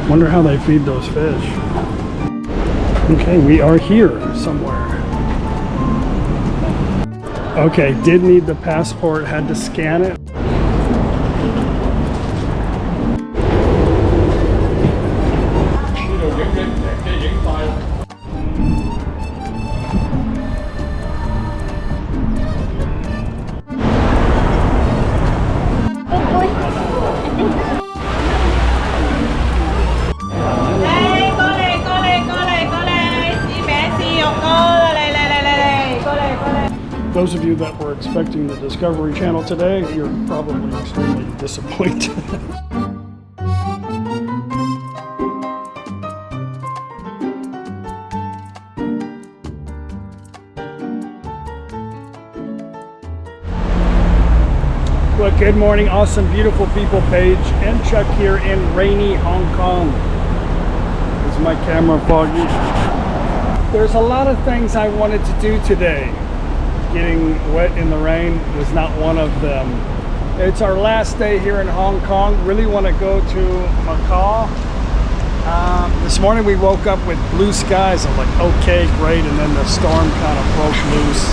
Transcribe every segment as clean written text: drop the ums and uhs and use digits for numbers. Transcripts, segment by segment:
Wonder how they feed those fish. Okay, we are here somewhere. Okay, did need the passport, had to scan it. Those of you that were expecting the Discovery Channel today, you're probably extremely disappointed. Well, good morning, awesome, beautiful people. Paige and Chuck here in rainy Hong Kong. This is my camera, Foggy. There's a lot of things I wanted to do today. Getting wet in the rain was not one of them. It's our last day here in Hong Kong. Really want to go to Macau. This morning we woke up with blue skies. I'm like, okay, great. And then the storm kind of broke loose.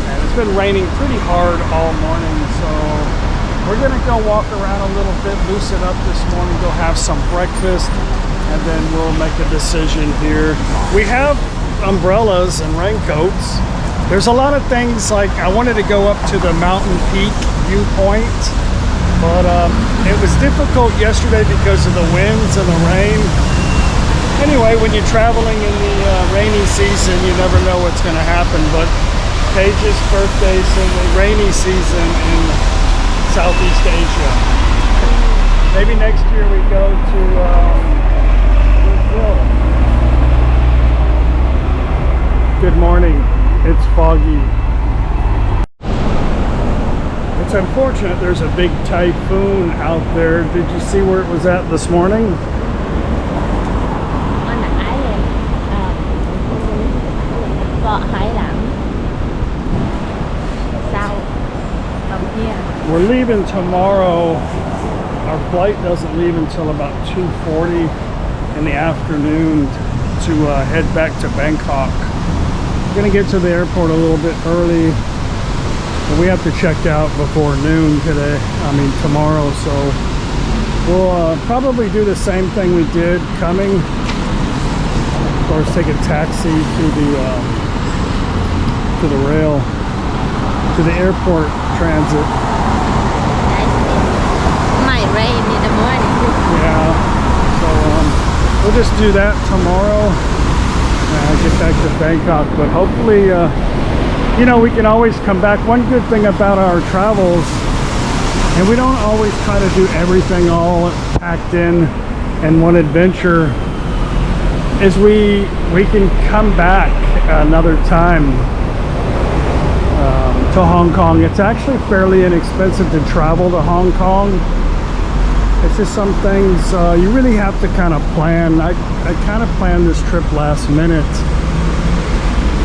And it's been raining pretty hard all morning. So we're going to go walk around a little bit, loosen up this morning, go have some breakfast, and then we'll make a decision here. We have umbrellas and raincoats. There's a lot of things, like I wanted to go up to the mountain peak viewpoint, but it was difficult yesterday because of the winds and the rain. Anyway, when you're traveling in the rainy season, you never know what's going to happen, but Paige's birthday's in the rainy season in Southeast Asia. Maybe next year we go to Brazil. Good morning. It's foggy. It's unfortunate there's a big typhoon out there. Did you see where it was at this morning? On the island, Hunnicutt, south from here. We're leaving tomorrow. Our flight doesn't leave until about 2:40 in the afternoon to head back to Bangkok. We're gonna get to the airport a little bit early, but we have to check out before noon today. I mean tomorrow, so we'll probably do the same thing we did coming. Of course, take a taxi to the rail, to the airport transit. Might rain in the morning. Yeah, so we'll just do that tomorrow. Get back to Bangkok, but hopefully you know, we can always come back. One good thing about our travels, and we don't always try to do everything all packed in one adventure, is we can come back another time to Hong Kong. It's actually fairly inexpensive to travel to Hong Kong. It's just some things you really have to kind of plan. I kind of planned this trip last minute,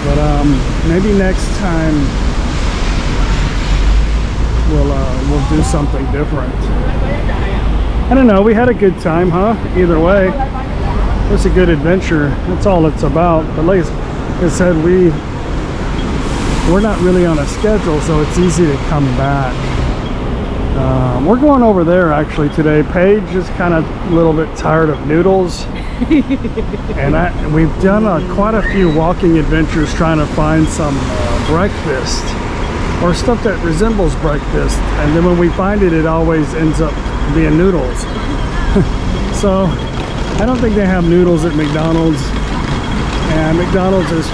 but maybe next time we'll do something different. I don't know. We had a good time, huh? Either way, it was a good adventure. That's all it's about. But like I said, we're not really on a schedule, so it's easy to come back. We're going over there actually today. Paige is kind of a little bit tired of noodles. And we've done quite a few walking adventures trying to find some breakfast or stuff that resembles breakfast. And then when we find it, it always ends up being noodles. So I don't think they have noodles at McDonald's. And McDonald's is...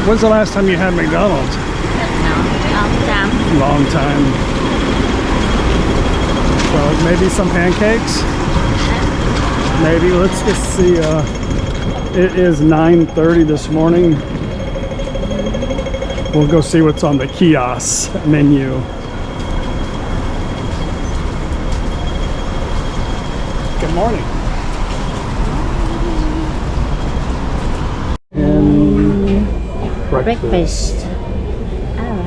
When's the last time you had McDonald's? Long time. So maybe some pancakes. Maybe. Let's just see. It is 9:30 this morning. We'll go see what's on the kiosk menu. Good morning. And breakfast.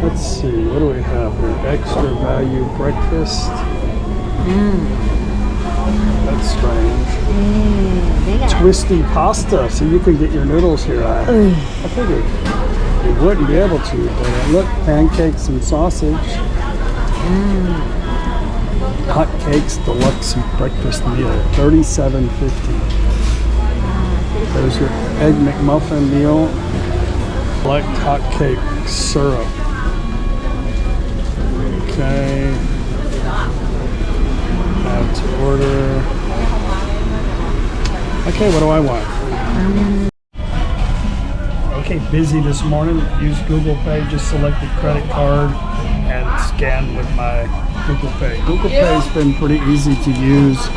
Let's see, what do we have here? Extra value breakfast. That's strange. twisty pasta, so you could get your noodles here. I figured you wouldn't be able to, but look, pancakes and sausage. Hot cakes deluxe breakfast meal, $37.50. There's your egg McMuffin meal. Select hot cake syrup. Okay. Add to order. Okay, what do I want? Okay, busy this morning. Use Google Pay. Just selected credit card and scan with my Google Pay. Google Pay has been pretty easy to use.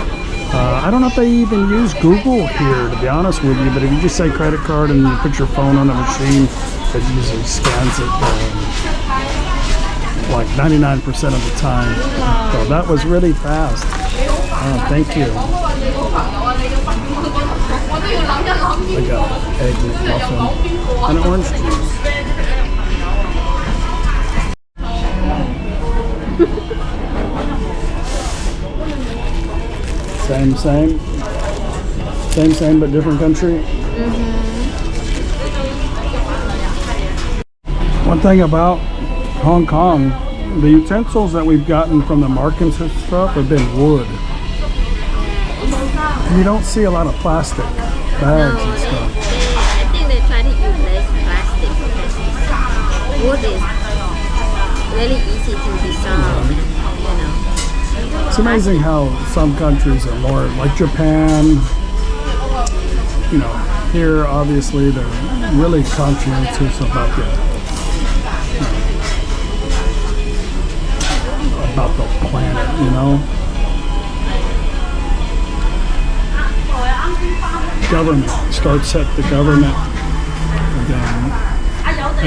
I don't know if they even use Google here, to be honest with you, but if you just say credit card and you put your phone on a machine, it usually scans it like 99% of the time. So that was really fast. Thank you. I got egg McMuffin and orange juice. Same, but different country. One thing about Hong Kong, the utensils that we've gotten from the markets and stuff have been wood. You don't see a lot of plastic bags and stuff. I think they try to use less plastic because wood is really easy to dissolve, you know. It's amazing how some countries are more like Japan. You know, here obviously they're really conscientious about the planet, you know. Government starts at the government and then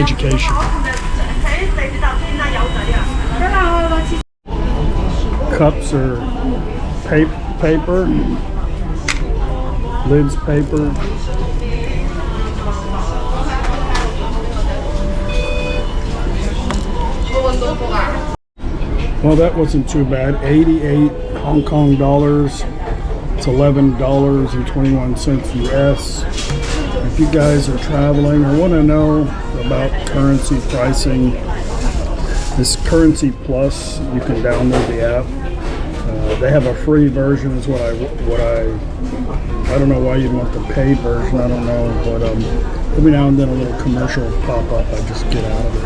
education. Cups are paper, lids paper. Well, that wasn't too bad. 88 Hong Kong dollars. It's $11.21 US. If you guys are traveling or want to know about currency pricing, this Currency Plus, you can download the app. They have a free version is what I don't know why you'd want the paid version, I don't know, but every now and then a little commercial will pop up, I just get out of it.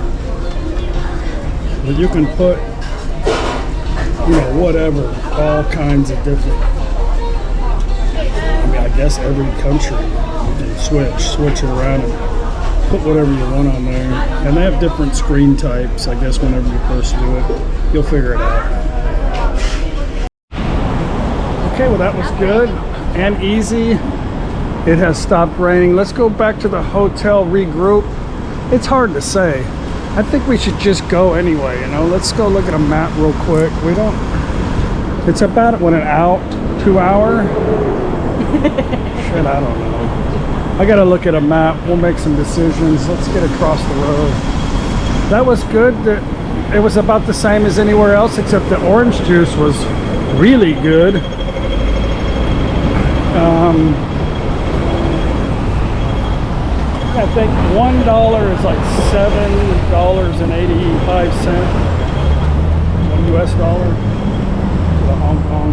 But you can put, you know, whatever, all kinds of different, I mean, I guess every country you can switch it around and put whatever you want on there. And they have different screen types, I guess whenever you first do it, you'll figure it out. Okay, well that was good and easy. It has stopped raining. Let's go back to the hotel, regroup. It's hard to say. I think we should just go anyway, you know. Let's go look at a map real quick. It's about, what, an out, 2 hour? Shit, I don't know. I gotta look at a map. We'll make some decisions. Let's get across the road. That was good. It was about the same as anywhere else, except the orange juice was really good. I think $1 is like $7.85 US dollar to Hong Kong.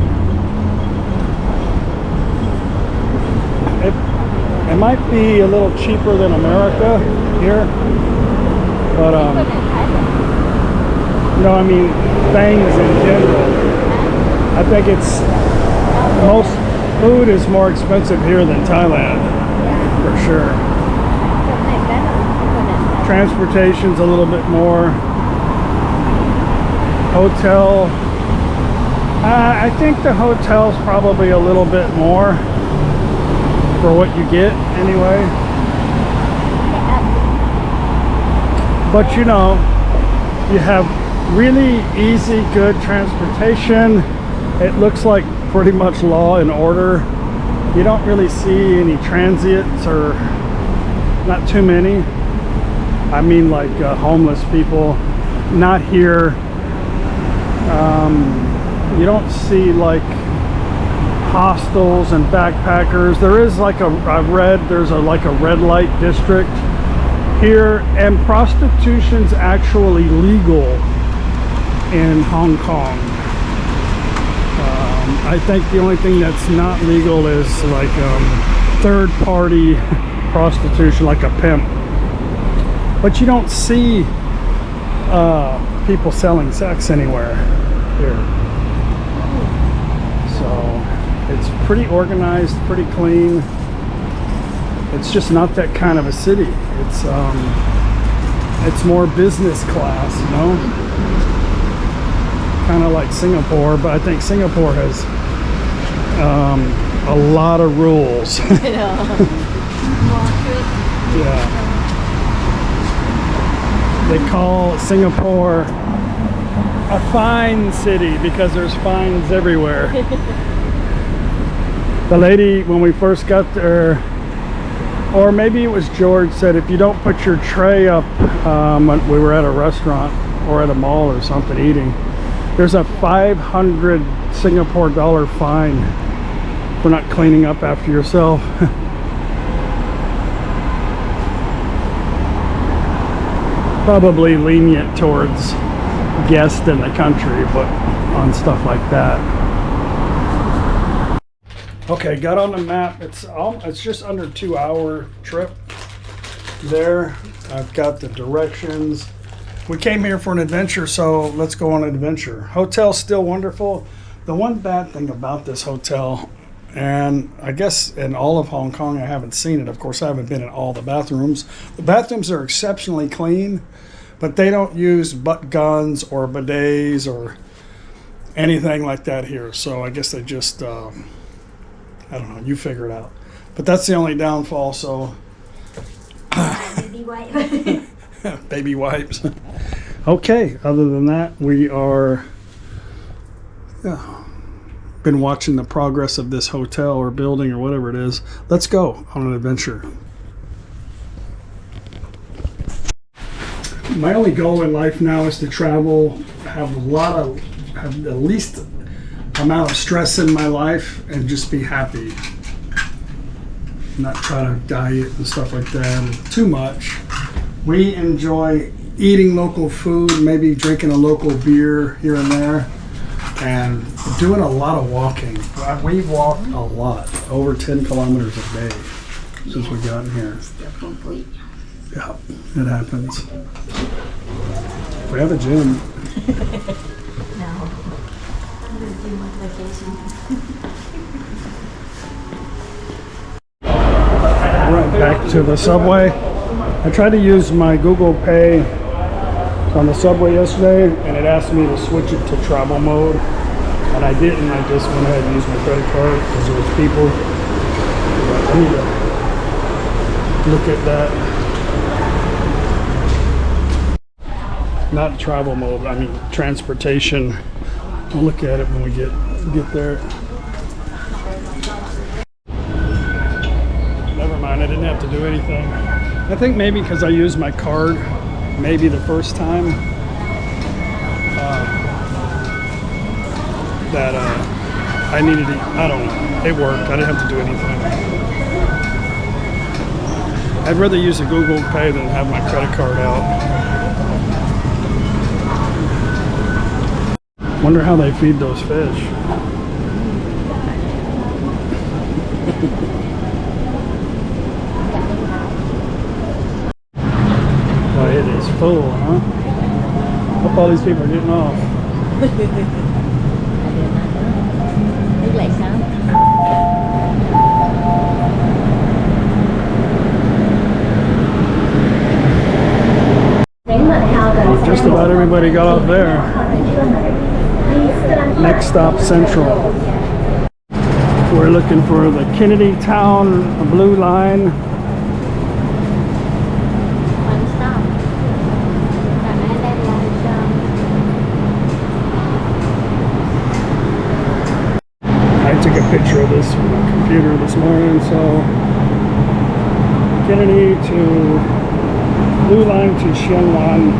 It might be a little cheaper than America here, but you know, I mean, things in general. I think most food is more expensive here than Thailand, for sure. Transportation's a little bit more. Hotel, I think the hotel's probably a little bit more for what you get anyway. But you know, you have really easy, good transportation. It looks like pretty much law and order. You don't really see any transients, or not too many. I mean, like homeless people, not here. You don't see like hostels and backpackers. There is like there's like a red light district here, and prostitution's actually legal in Hong Kong. I think the only thing that's not legal is like third-party prostitution, like a pimp. But you don't see people selling sex anywhere here. So it's pretty organized, pretty clean. It's just not that kind of a city. It's more business class, you know? Kind of like Singapore, but I think Singapore has a lot of rules. Yeah. They call Singapore a fine city because there's fines everywhere. The lady, when we first got there, or maybe it was George, said if you don't put your tray up when we were at a restaurant or at a mall or something eating, there's a 500 Singapore dollar fine for not cleaning up after yourself. Probably lenient towards guests in the country, but on stuff like that. Okay, got on the map. It's just under 2-hour trip there. I've got the directions. We came here for an adventure, so let's go on an adventure. Hotel's still wonderful. The one bad thing about this hotel, and I guess in all of Hong Kong I haven't seen it. Of course, I haven't been in all the bathrooms. The bathrooms are exceptionally clean, but they don't use butt guns or bidets or anything like that here. So I guess they just, I don't know, you figure it out. But that's the only downfall, so. Baby wipe. Baby wipes. Okay, other than that, we are been watching the progress of this hotel or building or whatever it is. Let's go on an adventure. My only goal in life now is to travel, have the least amount of stress in my life, and just be happy. Not try to diet and stuff like that too much. We enjoy eating local food, maybe drinking a local beer here and there, and doing a lot of walking. We've walked a lot, over 10 kilometers a day since we got here. Still complete. Yeah, it happens. We have a gym. No. I'm going to do my vacation. Right back to the subway. I tried to use my Google Pay on the subway yesterday, and it asked me to switch it to travel mode, and I didn't. I just went ahead and used my credit card because there was people. But I need to look at that. Not travel mode, I mean transportation. We'll look at it when we get there. Never mind, I didn't have to do anything. I think maybe because I used my card, maybe the first time, that I needed to, I don't know, it worked. I didn't have to do anything. I'd rather use a Google Pay than have my credit card out. Wonder how they feed those fish. Well, it is full, huh? Hope all these people are getting off. Nước lại sao? Just about everybody got off there. Next stop, Central. We're looking for the Kennedy Town Blue Line. One stop. I took a picture of this with my computer this morning, so Kennedy to Blue Line to Xianwan,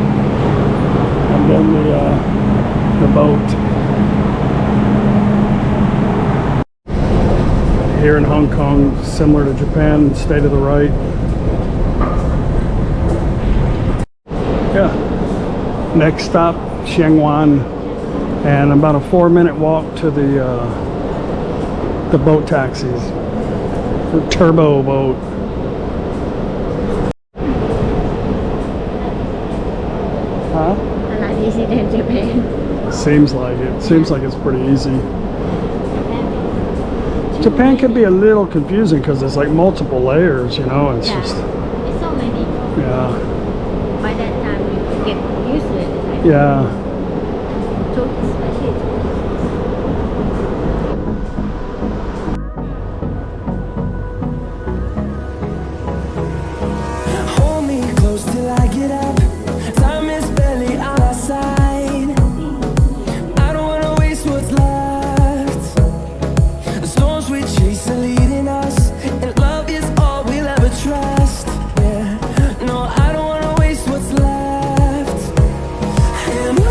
and then the boat. here in Hong Kong, similar to Japan, stay to the right. Yeah. Next stop, Xiangwan, and about a 4-minute walk to the boat taxis, the turbo boat. Huh? A lot easier than Japan. Seems like it. Seems like it's pretty easy. Japan can be a little confusing because there's like multiple layers, you know. It's just It's so many. yeah, By that time, you get used to it. Like, yeah. especially Hold me close till I get up. Time is barely on our side. I don't wanna waste what's left. The storms we chase are leading us, and love is all we'll ever trust. Yeah, no, I don't wanna waste what's left. And on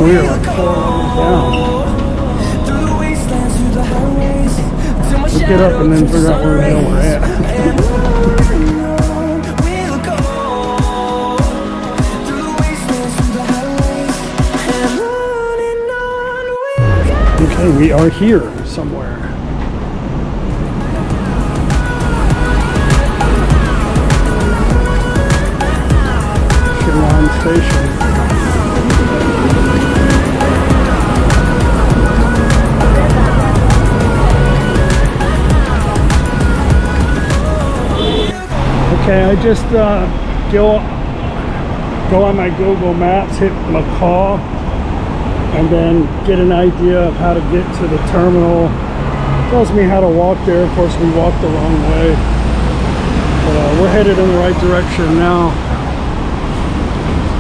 We are like 4 levels down. through the wastelands, through the highways, till my Let's get up and then figure out where the hell we're at. and on we'll go through the wastelands, through the highways, and on we'll go. Okay, we are here somewhere. Xiangwan Station. Okay, I just go on my Google Maps, hit Macau, and then get an idea of how to get to the terminal. Tells me how to walk there. Of course, we walked the wrong way, but we're headed in the right direction now.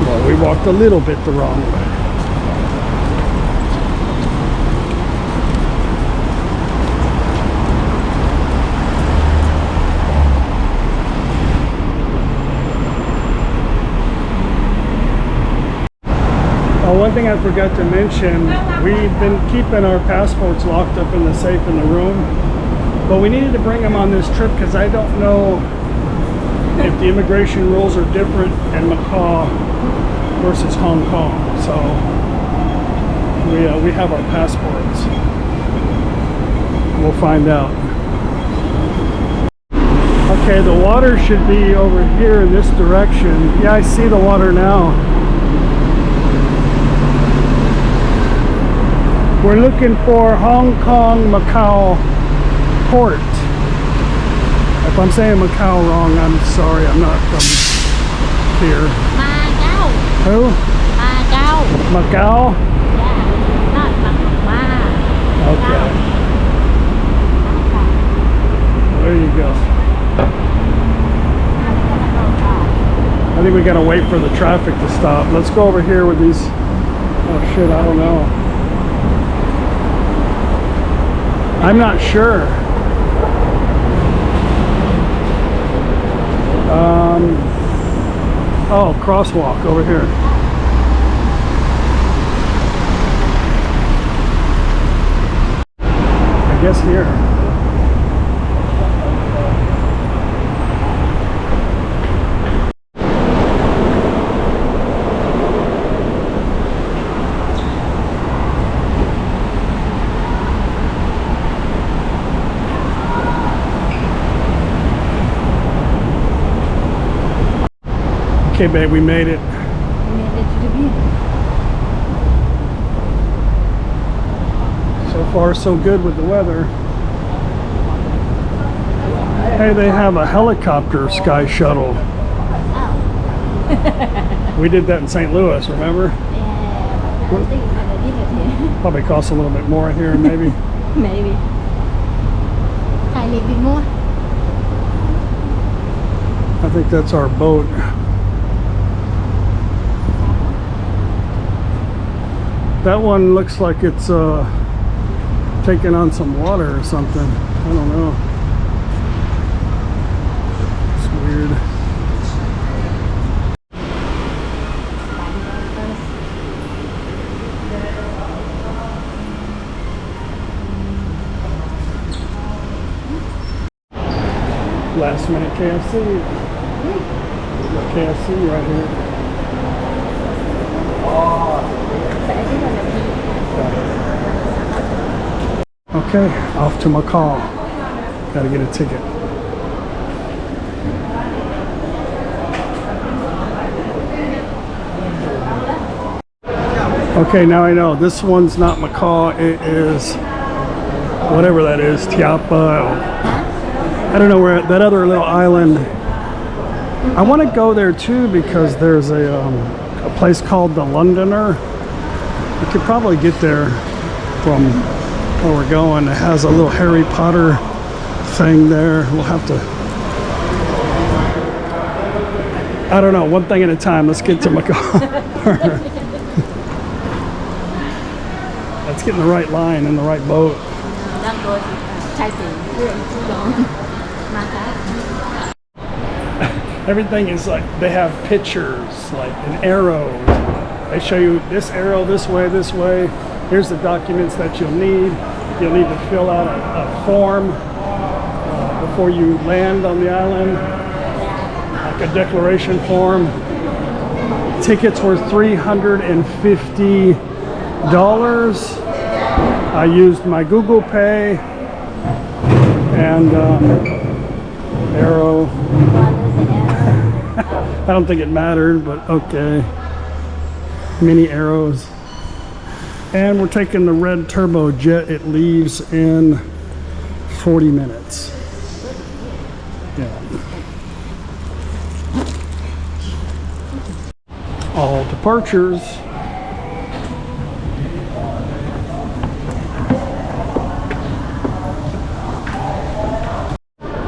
Well, we walked a little bit the wrong way. One thing I forgot to mention, we've been keeping our passports locked up in the safe in the room, but we needed to bring them on this trip because I don't know if the immigration rules are different in Macau versus Hong Kong. So we have our passports. We'll find out. Okay, the water should be over here in this direction. Yeah, I see the water now. We're looking for Hong Kong, Macau port. If I'm saying Macau wrong, I'm sorry. I'm not from here. Macau. Who? Macau. Macau? Yeah, not Macau. Okay. There you go. I think we gotta wait for the traffic to stop. Let's go over here with these. Oh shit, I don't know. I'm not sure. Oh, crosswalk over here. I guess here. Okay, babe, we made it. So far, so good with the weather. Hey, they have a helicopter sky shuttle. Oh. We did that in St. Louis, remember? Yeah, I think it's a different here. Probably costs a little bit more here, maybe. Maybe. Thai little bit more. I think that's our boat. That one looks like it's taking on some water or something. I don't know. It's weird. Last minute KFC. KFC right here. Okay, off to Macau. Gotta get a ticket. Okay, now I know this one's not Macau. It is whatever that is, Tiapa. I don't know where that other little island. I want to go there too because there's a place called the Londoner. We could probably get there from where we're going. It has a little Harry Potter thing there. We'll have to. I don't know. One thing at a time. Let's get to Macau. Let's get in the right line and the right boat. Đang go sightseeing. Macau. Everything is like they have pictures, like an arrow. They show you this arrow this way, this way. Here's the documents that you'll need. You'll need to fill out a form before you land on the island, like a declaration form. Tickets were $350. I used my Google Pay and arrow. I don't think it mattered, but okay. Mini arrows. And we're taking the red turbo jet. It leaves in 40 minutes. Yeah. All departures.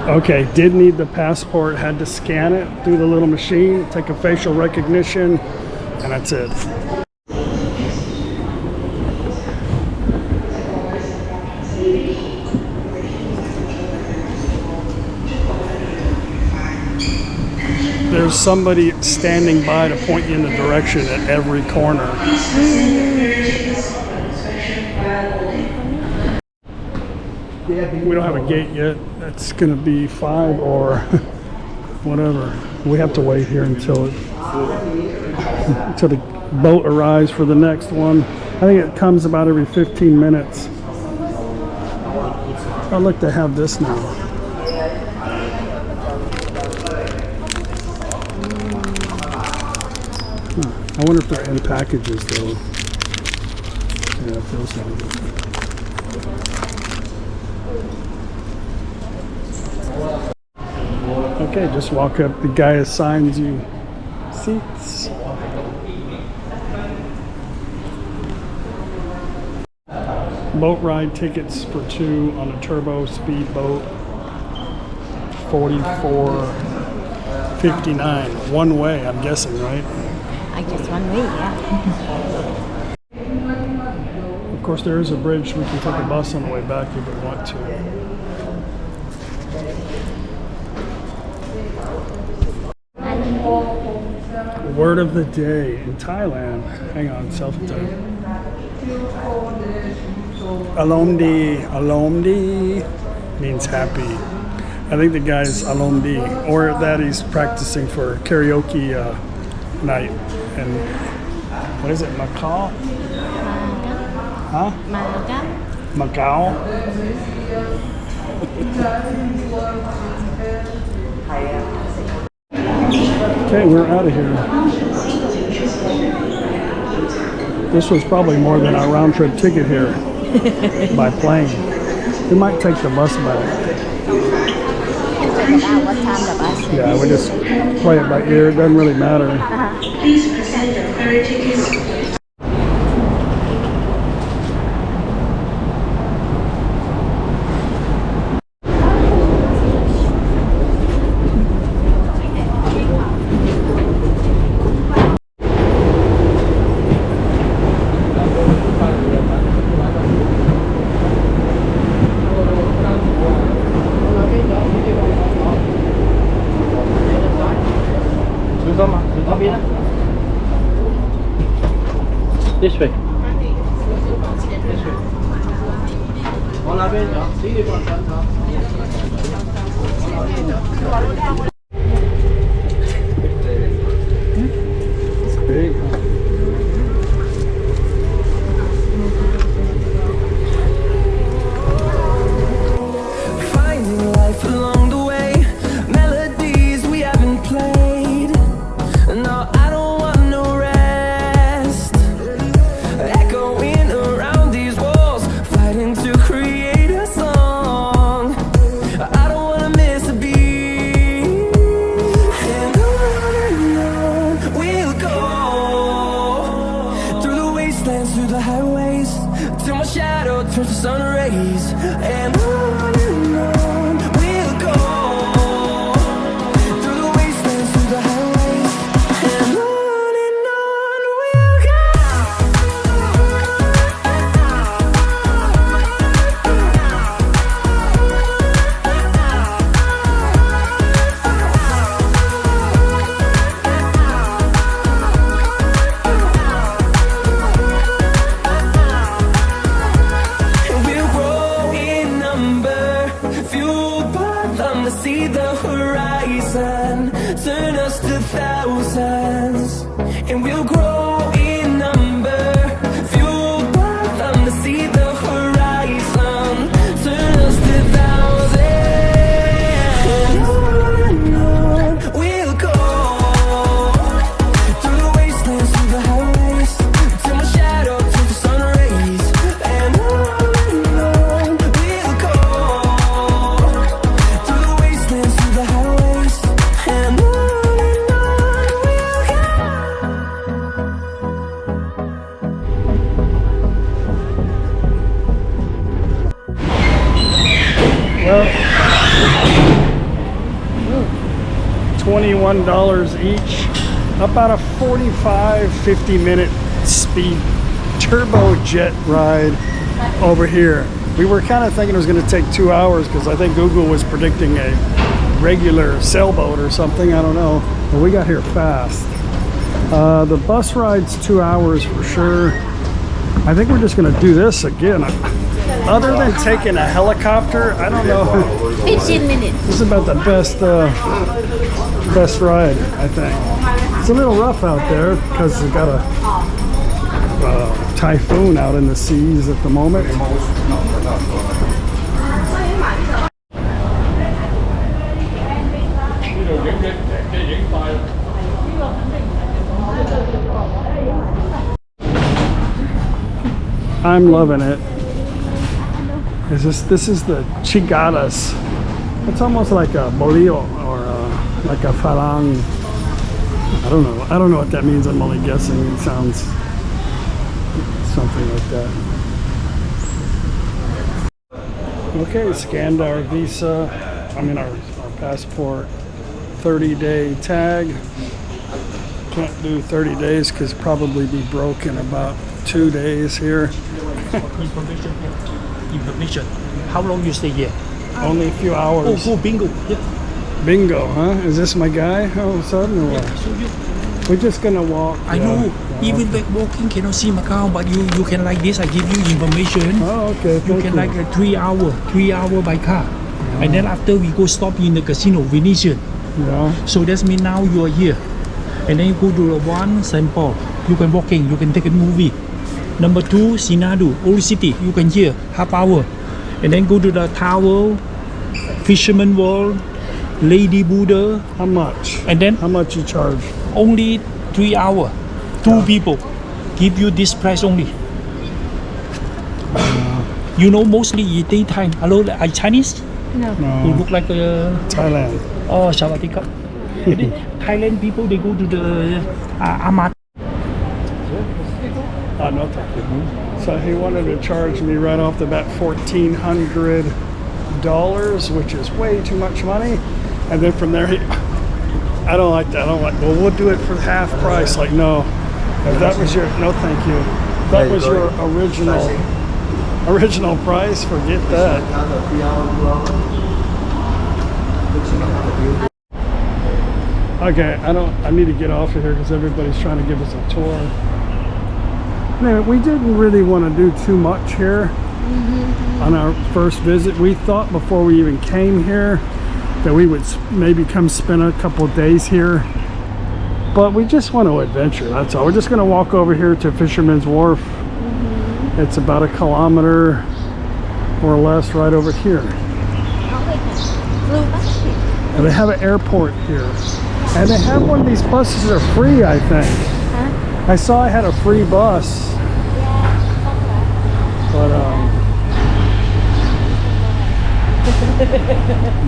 Okay, did need the passport, had to scan it through the little machine, take a facial recognition, and that's it. There's somebody standing by to point you in the direction at every corner. We don't have a gate yet. It's gonna be 5 or whatever. We have to wait here until the boat arrives for the next one. I think it comes about every 15 minutes. Oh look, they have this now. I wonder if they're in packages though. Yeah, it feels like it. Okay, just walk up. The guy assigns you seats. Boat ride tickets for 2 on a turbo speed boat. $44.59 one way. I'm guessing, right? I guess one way, yeah. Of course, there is a bridge. We can take a bus on the way back if we want to. Word of the day in Thailand. Hang on, self-time. Alomdi. Alomdi means happy. I think the guy's Alomdi, or that he's practicing for karaoke night. And what is it, Macau? Huh? Macau? Okay, we're out of here. This was probably more than our round trip ticket here by plane. We might take the bus back. What time the bus? Yeah, we just play it by ear. It doesn't really matter. Please present your ferry tickets. This way. This way. It's big, huh? Finding life along the way, melodies we haven't played. No, I don't want no rest. Echoing around these walls, fighting to create a song. I don't wanna miss a beat. And on we'll go through the wastelands, through the highways, till my shadow turns to sun rays. And on we'll go through the wastelands, through the highways, and on we'll go. And we'll grow in number, fueled by them to see the horizon, turn us to thousands. And we'll grow in number, fueled by them to see the horizon, turn us to thousands. And on we'll go through the wastelands, through the highways, till my shadow turns to sun rays. And on we'll go through the wastelands, through the highways, and on we'll go. Well, $21 each. About a 45-50 minute speed turbojet ride over here. We were kind of thinking it was going to take 2 hours because I think Google was predicting a regular sailboat or something. I don't know. But we got here fast. The bus ride's 2 hours for sure. I think we're just going to do this again. Other than taking a helicopter, I don't know. 15 minutes. This is about the best ride, I think. It's a little rough out there because we've got a typhoon out in the seas at the moment. I'm loving it. This is the chigadas. It's almost like a bolillo or like a falang. I don't know what that means. I'm only guessing. It sounds something like that. Okay, scanned our visa. Our passport. 30-day tag. Can't do 30 days because probably be broke in about 2 days here. Information. How long you stay here? Only a few hours. Oh, bingo. Yeah. Bingo, huh? Is this my guy all of a sudden or what? So you, We're just gonna walk. I know. Even back walking cannot see Macau, but you can like this. I give you information. Oh, okay. You can like a 3 hour by car, and then after we go stop in the casino Venetian. Yeah. So that's mean now you are here, and then you go to the one St. Paul. You can walking. You can take a movie. Number 2, Sinadu, Old City. You can hear half hour, and then go to the Tower, Fisherman World, Lady Buddha, How much? and then How much you charge? only 3 hour, 2 people. Give you this price only. You know, mostly daytime. Hello, are you Chinese? No. Who look like Thailand. oh, Sawadika. Thailand people they go to the Amat. No, thank you. So he wanted to charge me right off the bat $1,400, which is way too much money. And then from there, I don't like that. I don't like, well, we'll do it for half price. Like, no, if that was your, no, thank you. If that was your original price, forget that. Okay, I need to get off of here because everybody's trying to give us a tour. Anyway, we didn't really want to do too much here on our first visit. We thought before we even came here that we would maybe come spend a couple days here. But we just want to adventure, that's all. We're just going to walk over here to Fisherman's Wharf. It's about a kilometer or less right over here. And they have an airport here. And they have one of these buses that are free, I think. I saw I had a free bus. But,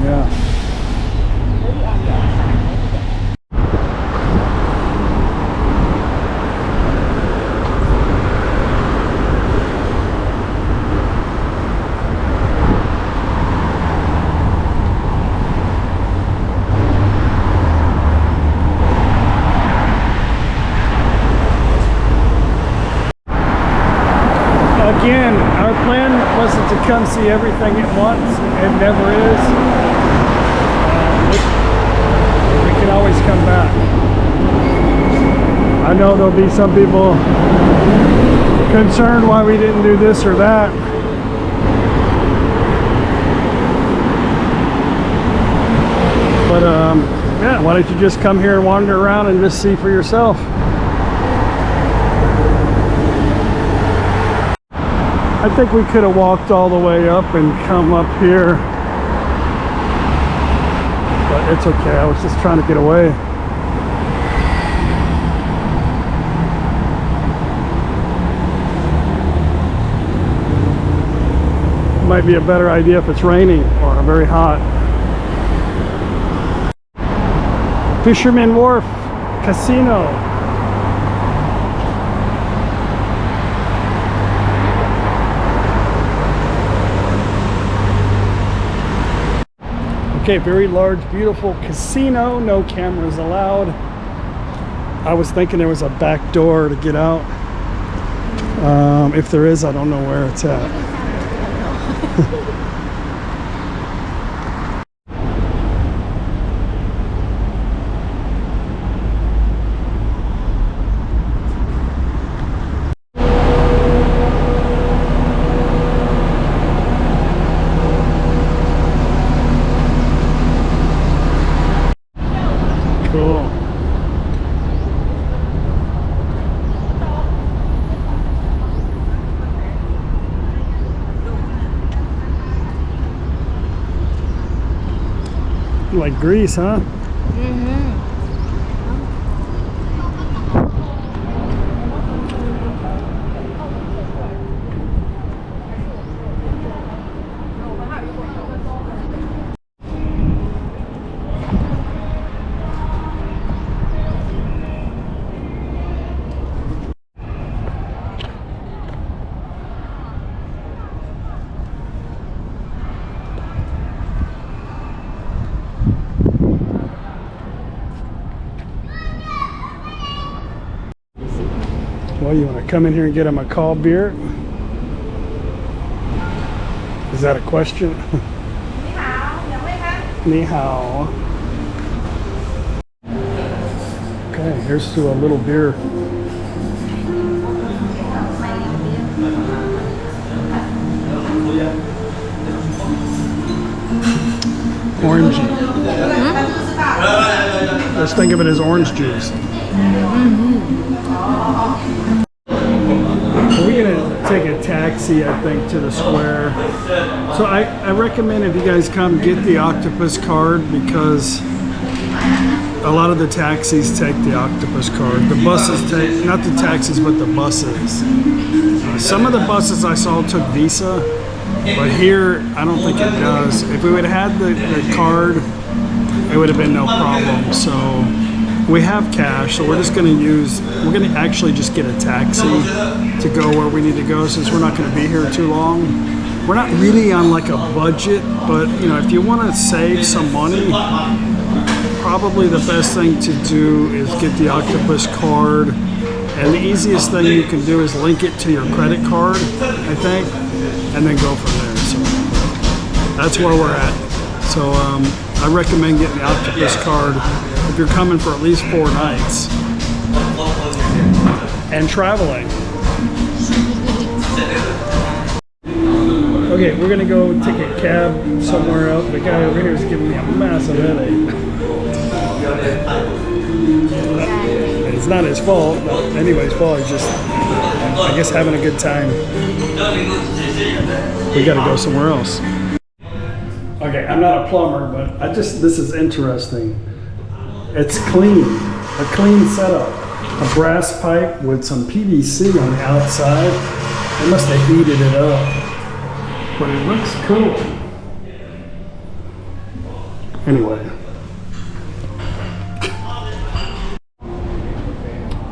yeah. Again, our plan wasn't to come see everything at once. It never is. We can always come back. I know there'll be some people concerned why we didn't do this or that. But yeah, why don't you just come here and wander around and just see for yourself. I think we could have walked all the way up and come up here, but it's okay. I was just trying to get away. Might be a better idea if it's raining or very hot. Fisherman Wharf Casino. Okay, very large, beautiful casino. No cameras allowed. I was thinking there was a back door to get out. If there is, I don't know where it's at. Cool. Like Greece, huh? Well, you want to come in here and get a Macau beer? Is that a question? Ni hao. Okay, here's to a little beer. Orangey. Just think of it as orange juice. We're gonna take a taxi, I think, to the square. So I recommend if you guys come, get the octopus card, because a lot of the taxis take the octopus card. The buses take, not the taxis, but the buses. Some of the buses I saw took Visa, but here I don't think it does. If we would have had the card, it would have been no problem. So we have cash, so we're just going to actually just get a taxi to go where we need to go, since we're not going to be here too long. We're not really on like a budget, but you know, if you want to save some money, probably the best thing to do is get the octopus card. And the easiest thing you can do is link it to your credit card, I think, and then go from there. So that's where we're at. So I recommend getting the octopus card if you're coming for at least 4 nights and traveling. Okay, we're gonna go take a cab somewhere else. The guy over here is giving me a massive headache. It's not his fault, not anybody's fault. He's just, I guess, having a good time. We gotta go somewhere else. Okay, I'm not a plumber, but this is interesting. It's clean, a clean setup. A brass pipe with some PVC on the outside. They must have heated it up, but it looks cool. Anyway.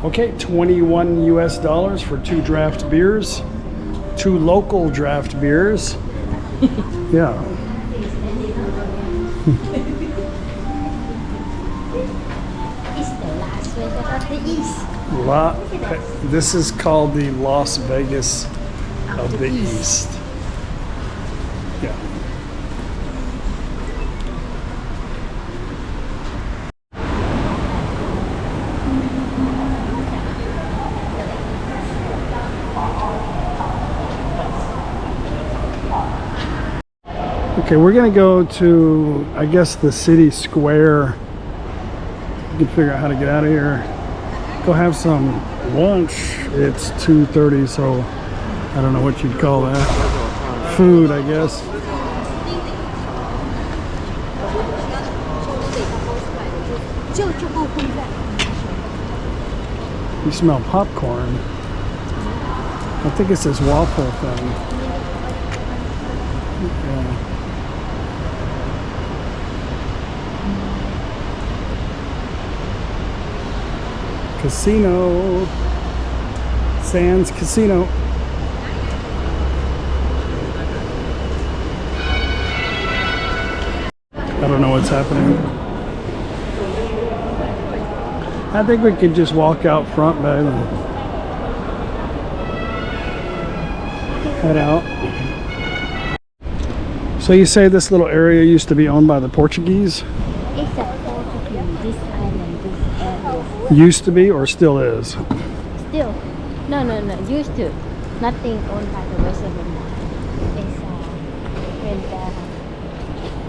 Okay, $21 US for 2 draft beers, 2 local draft beers. Yeah. It's the Las Vegas of the East. This is called the Las Vegas of the East. Yeah. Okay, we're gonna go to, I guess, the city square. We can figure out how to get out of here. Go have some lunch. It's 2:30, so I don't know what you'd call that. Food, I guess. You smell popcorn. I think it's this waffle thing. Yeah. Casino. Sands Casino. I don't know what's happening. I think we could just walk out front, babe, and head out. So you say this little area used to be owned by the Portuguese? It's a Portuguese, this island, this area. Used to be or still is? Still. No, used to. Nothing owned by the rest of the world.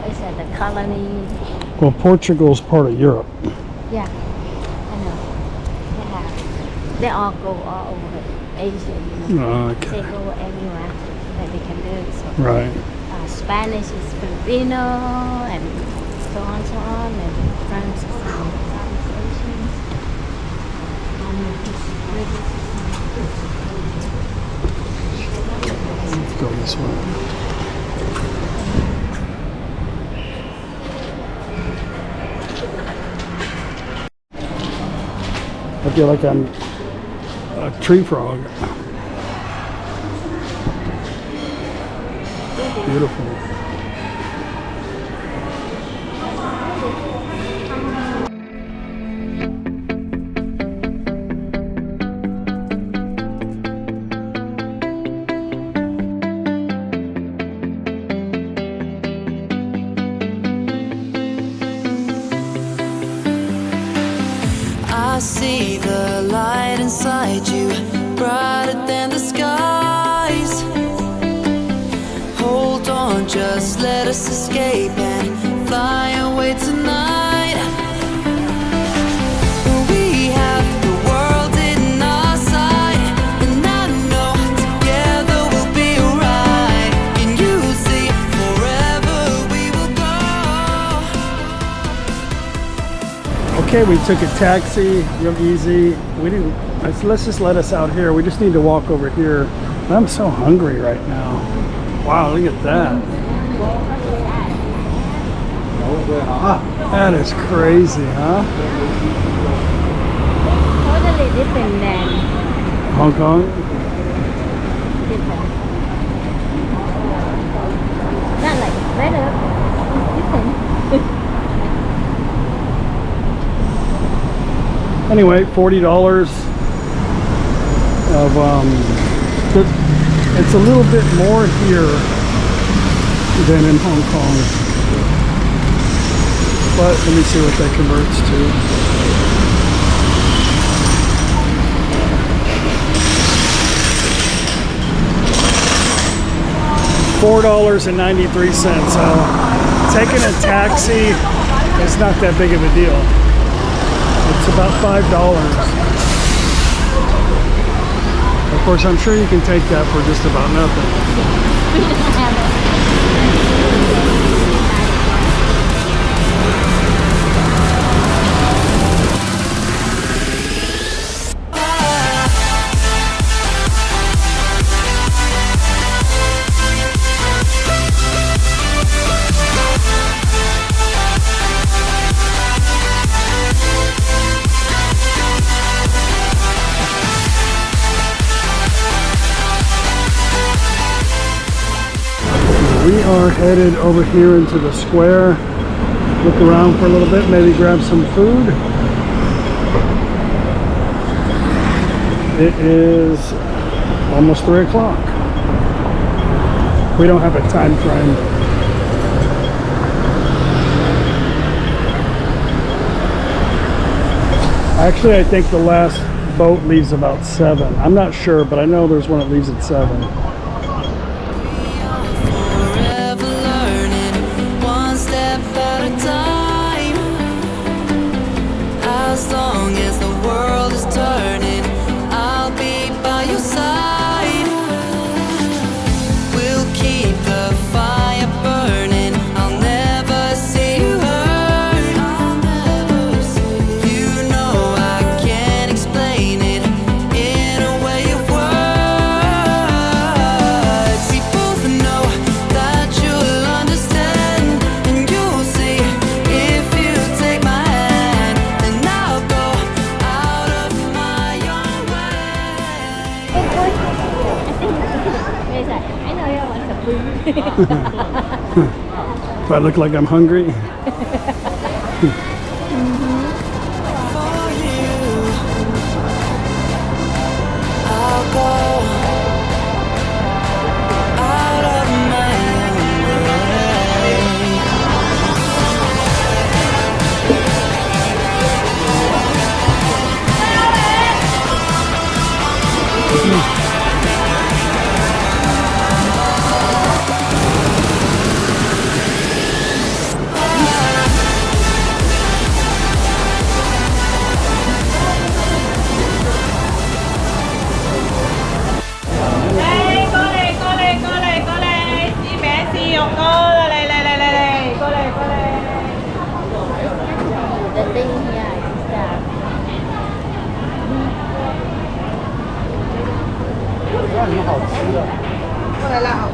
It's the colony. Well, Portugal's part of Europe. Yeah, I know. They all go all over Asia, you know. Okay. They go everywhere that they can do it. So. Right. Spanish is Filipino, and so on, and French is Southeast Asian. Let's go this way. I feel like I'm a tree frog. Beautiful. I see the light inside you, brighter than the skies. Hold on, just let us escape and fly away tonight. We have the world in our sight, and I know together we'll be alright. Can you see forever we will go? Okay, we took a taxi, real easy. We didn't, let's just let us out here. We just need to walk over here. I'm so hungry right now. Wow, look at that. That is crazy, huh? Totally different than Hong Kong? different. Not like better, it's different. Anyway, $40 of it's a little bit more here than in Hong Kong, but let me see what that converts to. $4.93. So taking a taxi is not that big of a deal. It's about $5. Of course, I'm sure you can take that for just about nothing. We are headed over here into the square, look around for a little bit, maybe grab some food. It is almost 3 o'clock. We don't have a time frame. Actually, I think the last boat leaves about 7. I'm not sure, but I know there's one that leaves at 7. Forever learning, one step at a time. As long as the world is turning, I'll be by your side. We'll keep the fire burning. I'll never see you hurt. You know I can't explain it in a way of words. We both know that you'll understand, and you'll see if you take my hand, then I'll go out of my own way. Do I look like I'm hungry? For you, I'll go out of my own way.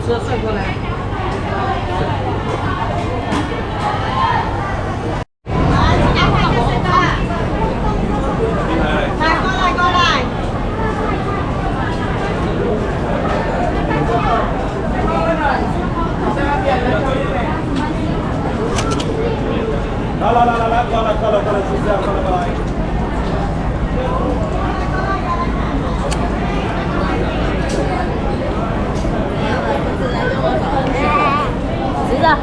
The thing here is that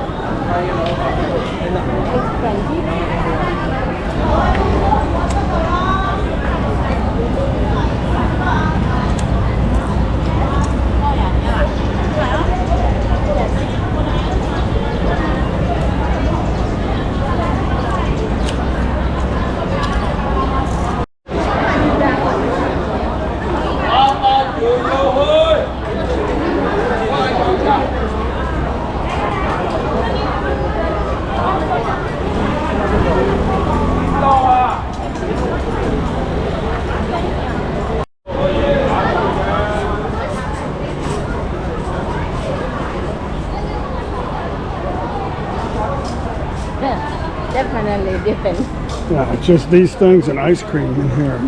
'Definitely different. Yeah, it's just these things and ice cream in here.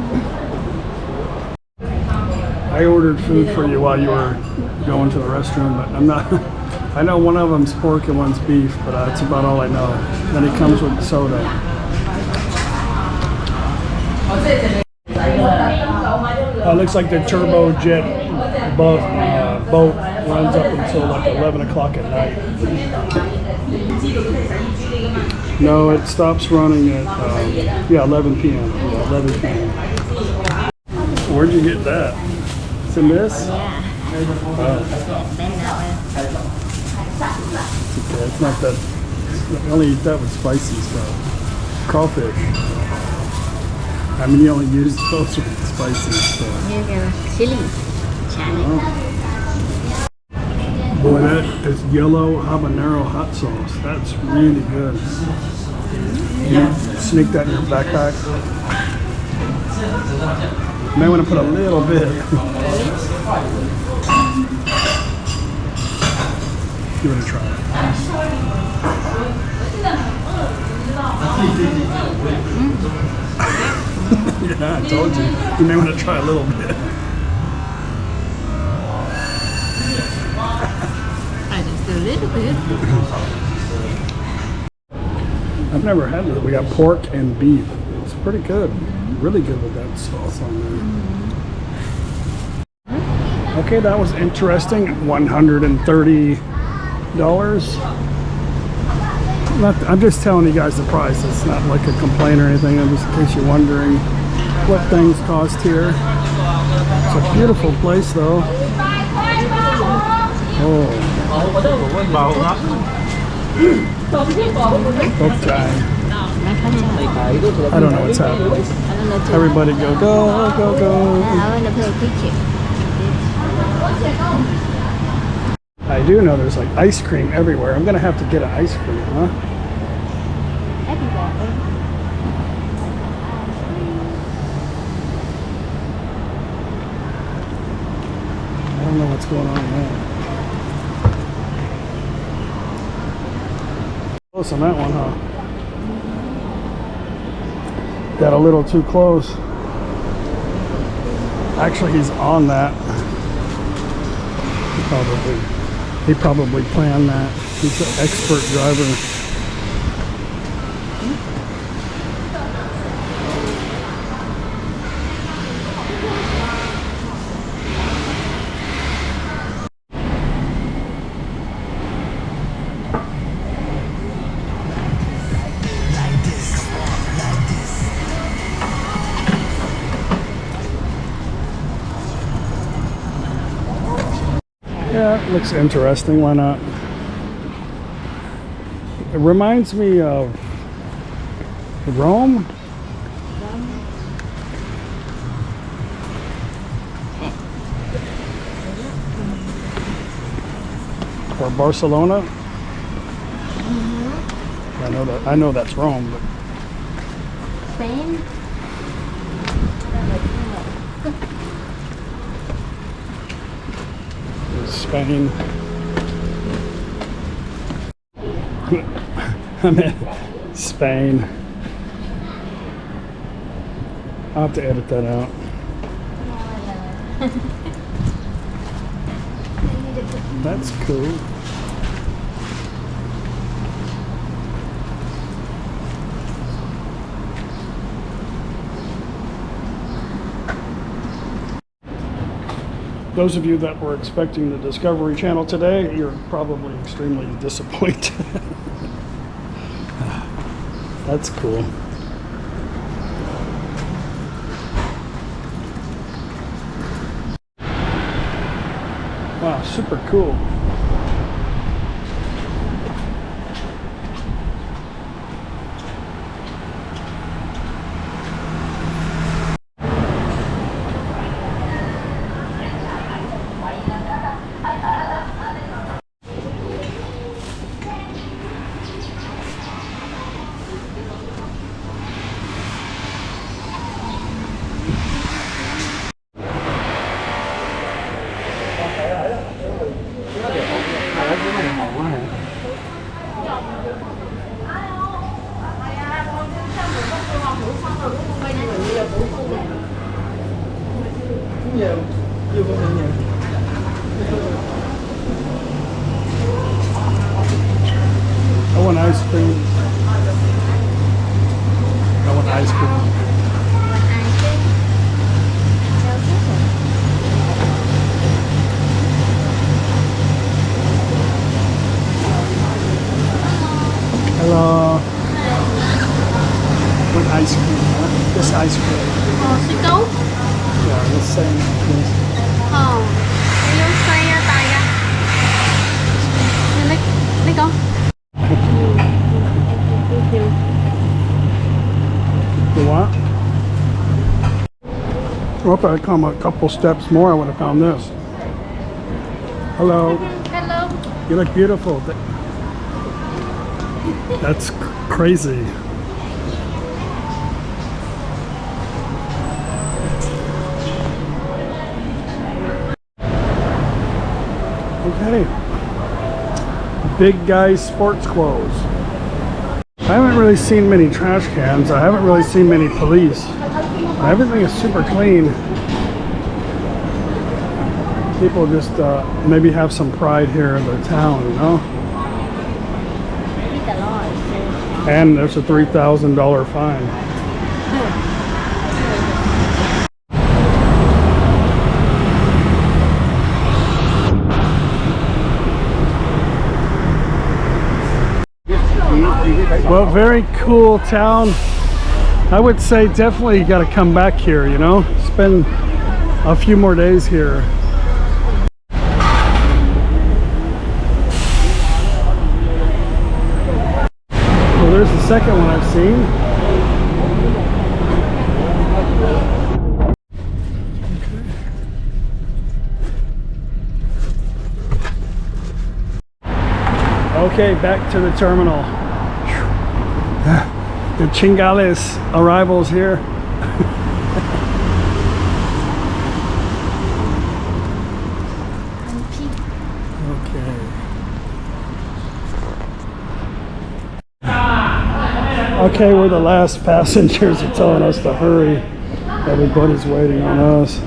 I ordered food for you while you were going to the restroom, but I'm not. I know one of them's pork and one's beef, but that's about all I know. Then it comes with soda. It looks like the turbojet boat runs up until like 11 o'clock at night. No, it stops running at 11 p.m. Yeah, 11 p.m. Where'd you get that? It's in this? Yeah. Oh. it's not that. You only eat that with spicy stuff. Crawfish. I mean, you only use those with spicy stuff. Chili. Chili. Boy, that is yellow habanero hot sauce. That's really good. You sneak that in your backpack. May want to put a little bit. Give it a try. Yeah, I told you. You may want to try a little bit. Just a little bit. I've never had it. We got pork and beef. It's pretty good. Really good with that sauce on there. Okay, that was interesting. $130. I'm just telling you guys the price. It's not like a complaint or anything. Just in case you're wondering what things cost here. It's a beautiful place, though. Oh. Okay. I don't know what's happening. Everybody go, go, go, go. I want to play a picture. I do know there's like ice cream everywhere. I'm gonna have to get an ice cream, huh? I don't know what's going on there. Close on that one, huh? Got a little too close. Actually, he's on that. He probably planned that. He's an expert driver. Yeah, it looks interesting. Why not? It reminds me of Rome. Or Barcelona. I know that's Rome, but Spain. Spain. I meant Spain. I'll have to edit that out. That's cool. Those of you that were expecting the Discovery Channel today, you're probably extremely disappointed. That's cool. Wow, super cool. I want ice cream. I want ice cream. Hello. What ice cream? Huh? This ice cream. Sito? Yeah, the same. Yes. Yung saya tayo. Lấy con. Well, if I had come a couple steps more, I would have found this. Hello. Hello. You look beautiful. That's crazy. Okay. Big guy sports clothes. I haven't really seen many trash cans. I haven't really seen many police. Everything is super clean. People just maybe have some pride here in their town, you know? And there's a $3,000 fine. Well, very cool town. I would say definitely you got to come back here, you know? Spend a few more days here. Well, there's the second one I've seen. Okay, back to the terminal. The Chingales arrivals here. Okay. Okay, we're the last passengers. They're telling us to hurry. Everybody's waiting on us.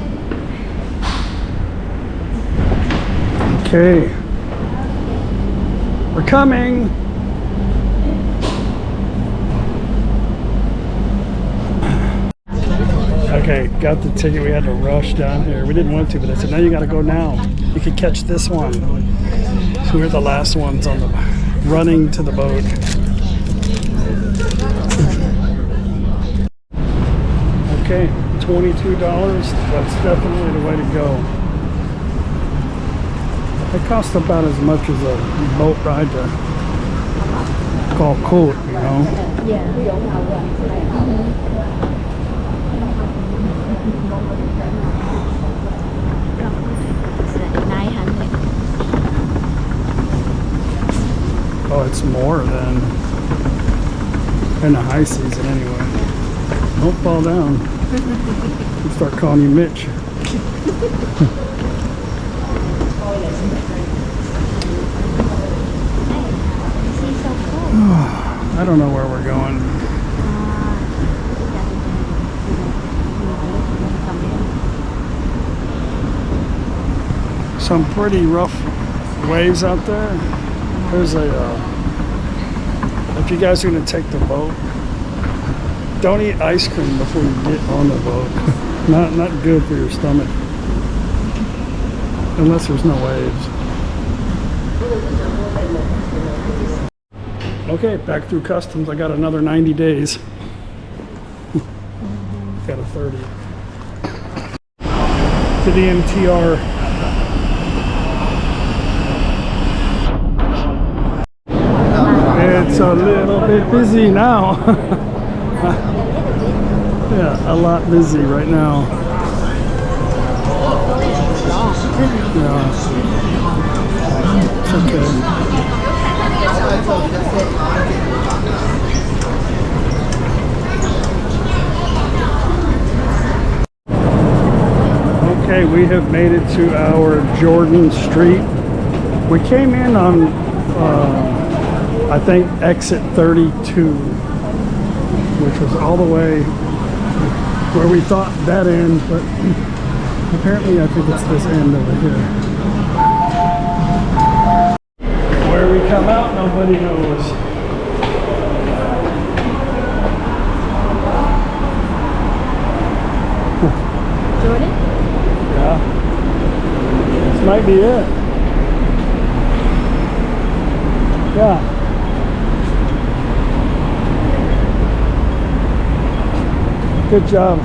Okay. We're coming. Okay, got the ticket. We had to rush down here. We didn't want to, but I said, no, you got to go now. You could catch this one. So we're the last ones on the running to the boat. Okay, $22. That's definitely the way to go. It costs about as much as a boat ride to call court, you know? Oh, it's more than in the high season anyway. Don't fall down. We'll start calling you Mitch. I don't know where we're going. Some pretty rough waves out there. There's a, if you guys are going to take the boat, don't eat ice cream before you get on the boat. Not good for your stomach. Unless there's no waves. Okay, back through customs. I got another 90 days. Got a 30. To the MTR. It's a little bit busy now. Yeah, a lot busy right now. Yeah. It's okay. Okay, we have made it to our Jordan Street. We came in on I think exit 32, which was all the way where we thought that end, but apparently I think it's this end over here. Where we come out, nobody knows. Jordan? Yeah. This might be it. Yeah. Good job.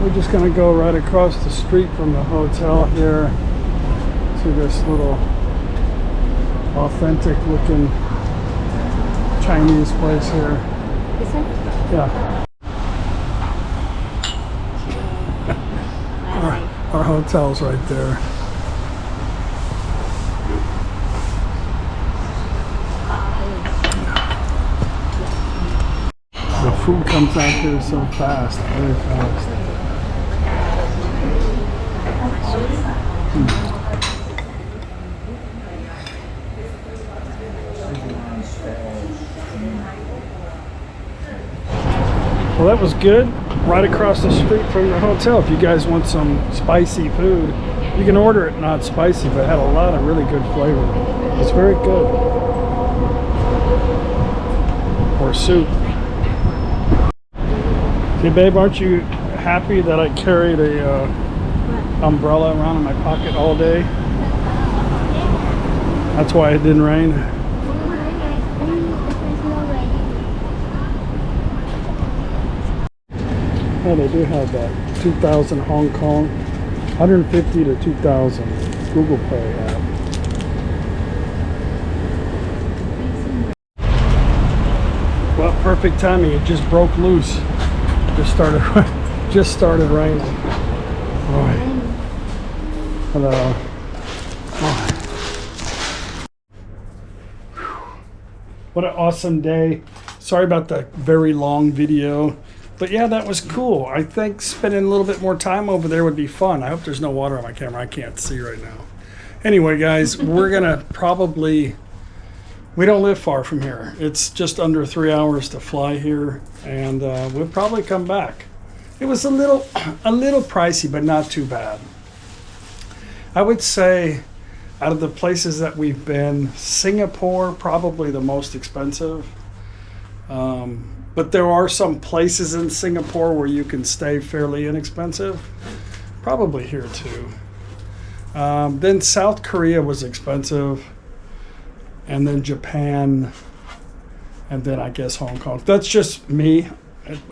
We're just going to go right across the street from the hotel here to this little authentic looking Chinese place here. This one? Yeah. Our hotel's right there. The food comes out here so fast, very fast. Well, that was good. Right across the street from the hotel. If you guys want some spicy food, you can order it not spicy, but it had a lot of really good flavor. It's very good. Or soup. Okay, babe, aren't you happy that I carried a umbrella around in my pocket all day? That's why it didn't rain. Oh, they do have that 2,000 Hong Kong, 150 to 2,000 Google Pay app. Well, perfect timing. It just broke loose. Just started raining. Boy. Hello. What an awesome day. Sorry about the very long video. But yeah, that was cool. I think spending a little bit more time over there would be fun. I hope there's no water on my camera. I can't see right now. Anyway, guys, we're going to probably... We don't live far from here. It's just under 3 hours to fly here. And we'll probably come back. It was a little pricey, but not too bad. I would say out of the places that we've been, Singapore, probably the most expensive. But there are some places in Singapore where you can stay fairly inexpensive. Probably here too. Then South Korea was expensive. And then Japan. And then I guess Hong Kong. That's just me.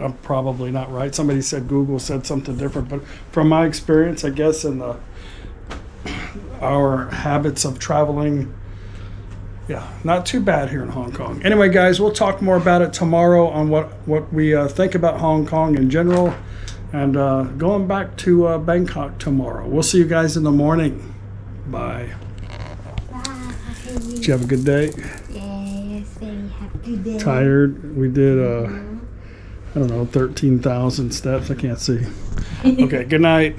I'm probably not right. Somebody said Google said something different. But from my experience, I guess in our habits of traveling, yeah, not too bad here in Hong Kong. Anyway, guys, we'll talk more about it tomorrow on what we think about Hong Kong in general, and going back to Bangkok tomorrow. We'll see you guys in the morning. Bye. Bye. Did you have a good day? Yes, very happy day. Tired? We did, I don't know, 13,000 steps. I can't see. Okay, good night.